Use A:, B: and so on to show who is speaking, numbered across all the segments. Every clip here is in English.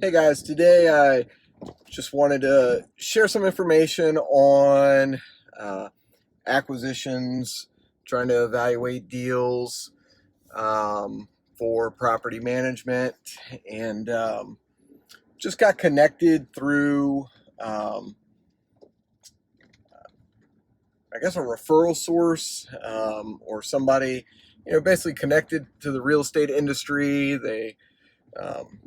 A: Hey guys, today I just wanted to share some information on uh, acquisitions, trying to evaluate deals for property management, and just got connected through, um, I guess, a referral source or somebody, basically connected to the real estate industry. They um,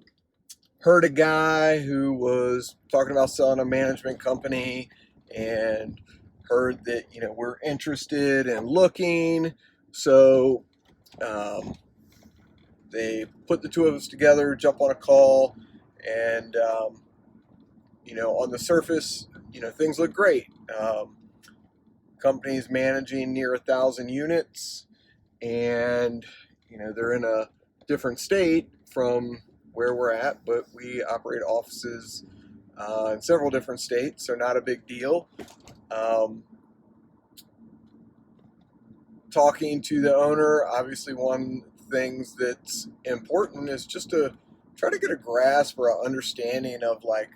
A: heard a guy who was talking about selling a management company and heard that we're interested in looking. So um, they put the two of us together, jump on a call, and on the surface, things look great. Company's managing near 1,000 units, and they're in a different state from where we're at, but we operate offices in several different states, so not a big deal. Um, Talking to the owner, obviously one things that's important is just to try to get a grasp or an understanding of like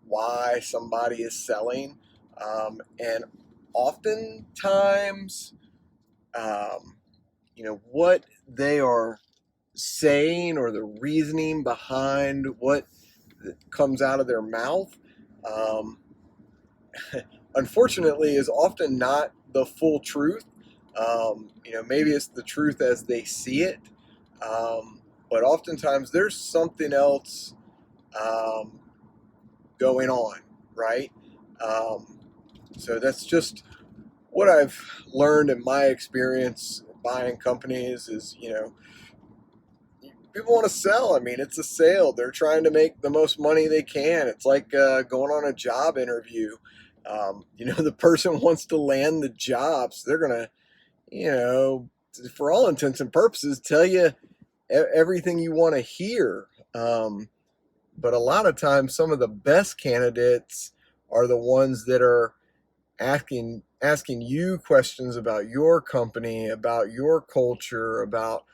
A: why somebody is selling, and oftentimes, what they are saying or the reasoning behind what comes out of their mouth, um, unfortunately, is often not the full truth. Maybe it's the truth as they see it, but oftentimes there's something else um, going on, right? Um, so that's just what I've learned in my experience buying companies is, people want to sell. I mean, it's a sale. They're trying to make the most money they can. It's like going on a job interview. The person wants to land the job, so they're gonna, you know, for all intents and purposes, tell you everything you want to hear. But a lot of times, some of the best candidates are the ones that are asking you questions about your company, about your culture, about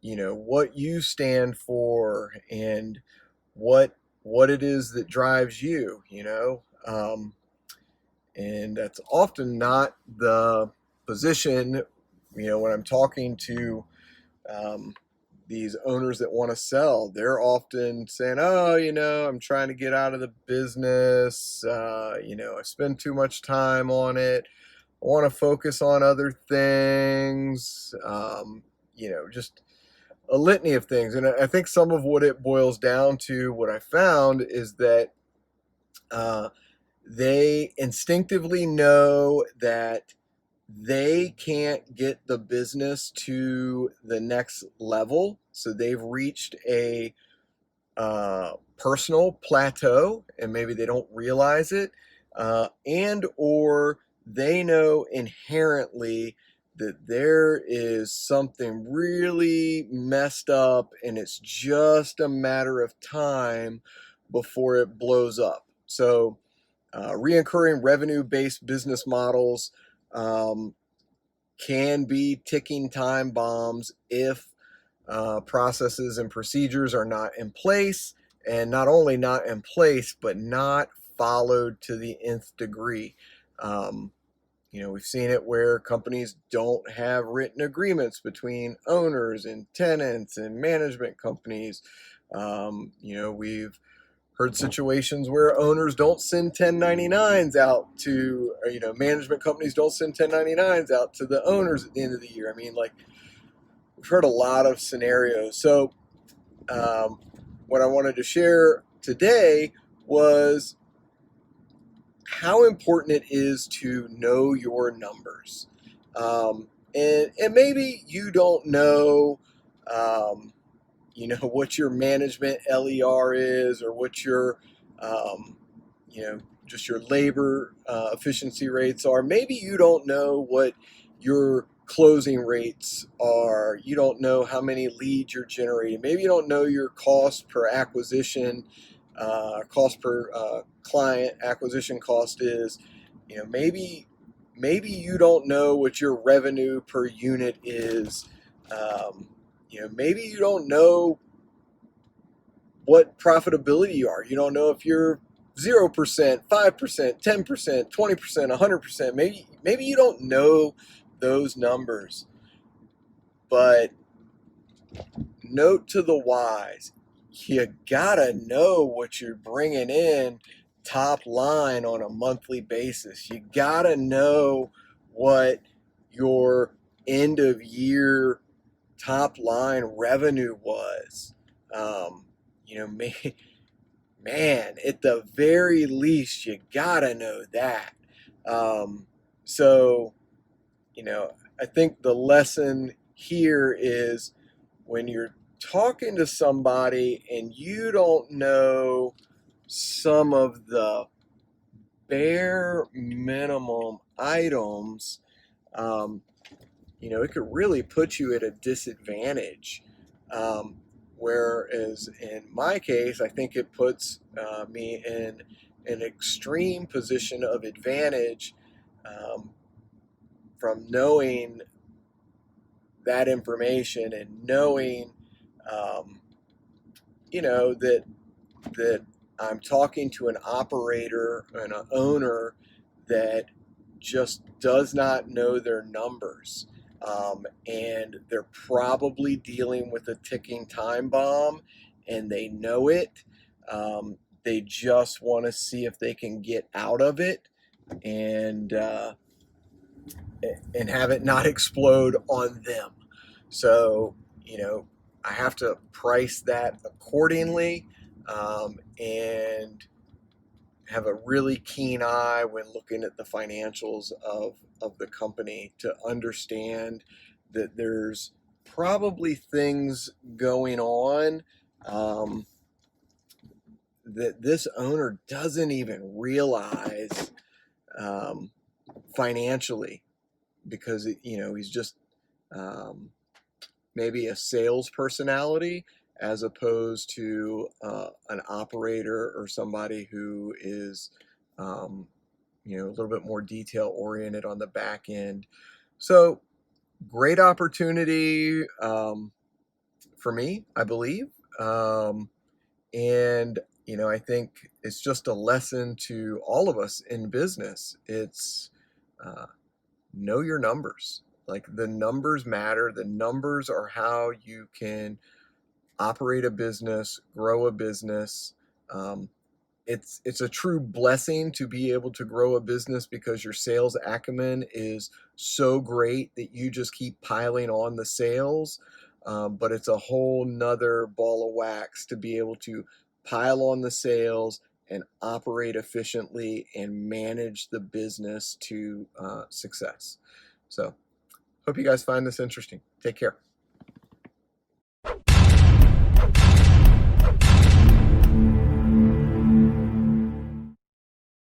A: what you stand for, and what it is that drives you. And that's often not the position. When I'm talking to um, these owners that want to sell, they're often saying, "Oh, I'm trying to get out of the business. I spend too much time on it. I want to focus on other things." Just a litany of things. And I think some of what it boils down to, what I found, is that uh, they instinctively know that they can't get the business to the next level. So they've reached a personal plateau, and maybe they don't realize it, and or they know inherently that there is something really messed up, and it's just a matter of time before it blows up. So reoccurring revenue-based business models um, can be ticking time bombs if processes and procedures are not in place, and not only not in place, but not followed to the nth degree. Um, we've seen it where companies don't have written agreements between owners and tenants and management companies. We've heard situations where owners don't send 1099s out to, management companies don't send 1099s out to the owners at the end of the year. I mean, like, we've heard a lot of scenarios. So, um, what I wanted to share today was how important it is to know your numbers. And maybe you don't know, what your management LER is, or what your, um, just your labor efficiency rates are. Maybe you don't know what your closing rates are. You don't know how many leads you're generating. Maybe you don't know your cost per acquisition, cost per client acquisition cost is. Maybe you don't know what your revenue per unit is. Maybe you don't know what profitability you are. You don't know if you're 0%, 5%, 10%, 20%, 100%. Maybe you don't know those numbers, but note to the wise, you gotta know what you're bringing in top line on a monthly basis. You gotta know what your end of year top line revenue was. Um, you know, man, at the very least, you gotta know that. Um, so, I think the lesson here is when you're talking to somebody and you don't know some of the bare minimum items, um, it could really put you at a disadvantage. Um, Whereas in my case, I think it puts me in an extreme position of advantage um, from knowing that information and knowing, um, that I'm talking to an operator and an owner that just does not know their numbers. And they're probably dealing with a ticking time bomb and they know it. They just want to see if they can get out of it and, uh, and have it not explode on them. So, I have to price that accordingly, and have a really keen eye when looking at the financials of the company to understand that there's probably things going on um, that this owner doesn't even realize um, financially because he's just um, maybe a sales personality as opposed to an operator or somebody who is um, a little bit more detail oriented on the back end. So great opportunity for me, I believe. And I think it's just a lesson to all of us in business. It's uh, know your numbers. Like the numbers matter. The numbers are how you can operate a business, grow a business. Um, it's a true blessing to be able to grow a business because your sales acumen is so great that you just keep piling on the sales. But it's a whole nother ball of wax to be able to pile on the sales and operate efficiently and manage the business to success. So, hope you guys find this interesting. Take care.